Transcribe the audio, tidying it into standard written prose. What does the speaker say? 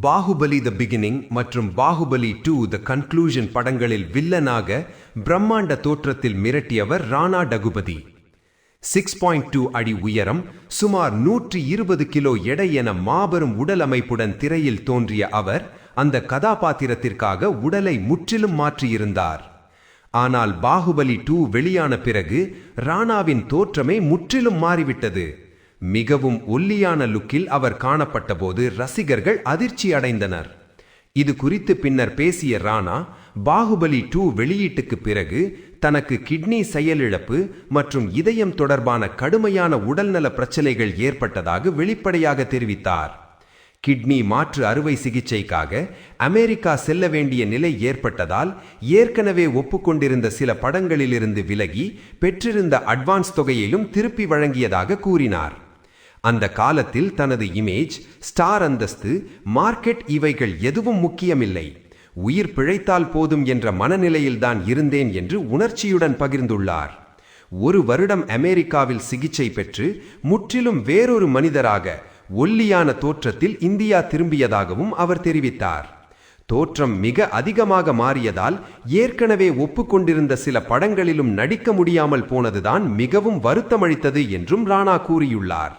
பாகுபலி தி beginning மற்றும் பாகுபலி 2 தி conclusion படங்களில் வில்லனாக பிரம்மாண்ட தோற்றத்தில் மிரட்டியவர் ராணா டகுபதி. 6.2 அடி உயரம், சுமார் 120 கிலோ எடை என மாபெரும் உடல் அமைப்புடன் திரையில் தோன்றிய அவர் அந்த கதாபாத்திரத்திற்காக உடலை முற்றிலும் மாற்றியிருந்தார். ஆனால் பாகுபலி 2 வெளியான பிறகு ராணாவின் தோற்றமே முற்றிலும் மாறிவிட்டது. மிகவும் ஒல்லியான லுக்கில் அவர் காணப்பட்டபோது ரசிகர்கள் அதிர்ச்சி அடைந்தனர். இது குறித்து பின்னர் பேசிய ராணா, பாகுபலி 2 வெளியீட்டுக்கு பிறகு தனக்கு கிட்னி செயலிழப்பு மற்றும் இதயம் தொடர்பான கடுமையான உடல்நல பிரச்சனைகள் ஏற்பட்டதாக வெளிப்படையாக தெரிவித்தார். கிட்னி மாற்று அறுவை சிகிச்சைக்காக அமெரிக்கா செல்ல வேண்டிய நிலை ஏற்பட்டதால் ஏற்கனவே ஒப்புக்கொண்டிருந்த சில படங்களிலிருந்து விலகி பெற்றிருந்த அட்வான்ஸ் தொகையிலும் திருப்பி வழங்கியதாக கூறினார். அந்த காலத்தில் தனது இமேஜ், ஸ்டார் அந்தஸ்து, மார்க்கெட் இவைகள் எதுவும் முக்கியமில்லை, உயிர் பிழைத்தால் போதும் என்ற மனநிலையில்தான் இருந்தேன் என்று உணர்ச்சியுடன் பகிர்ந்துள்ளார். 1 வருடம் அமெரிக்காவில் சிகிச்சை பெற்று முற்றிலும் வேறொரு மனிதராக ஒல்லியான தோற்றத்தில் இந்தியா திரும்பியதாகவும் அவர் தெரிவித்தார். தோற்றம் மிக அதிகமாக மாறியதால் ஏற்கனவே ஒப்புக்கொண்டிருந்த சில படங்களிலும் நடிக்க முடியாமல் போனதுதான் மிகவும் வருத்தமளித்தது என்றும் ராணா கூறியுள்ளார்.